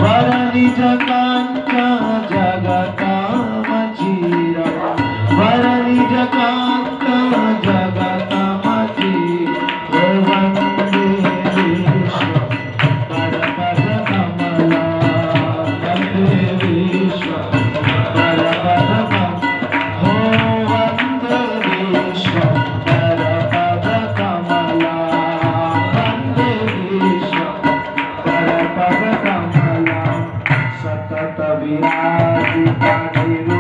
वरनि जकांच्या जगता मचिरा वरनि जकांच्या जगता मची वंदे विश्व परपद कमला वंदे विश्व परपद कमला वंदे विश्व परपद कमला वंदे विश्व परपद कमला सतत विराजिता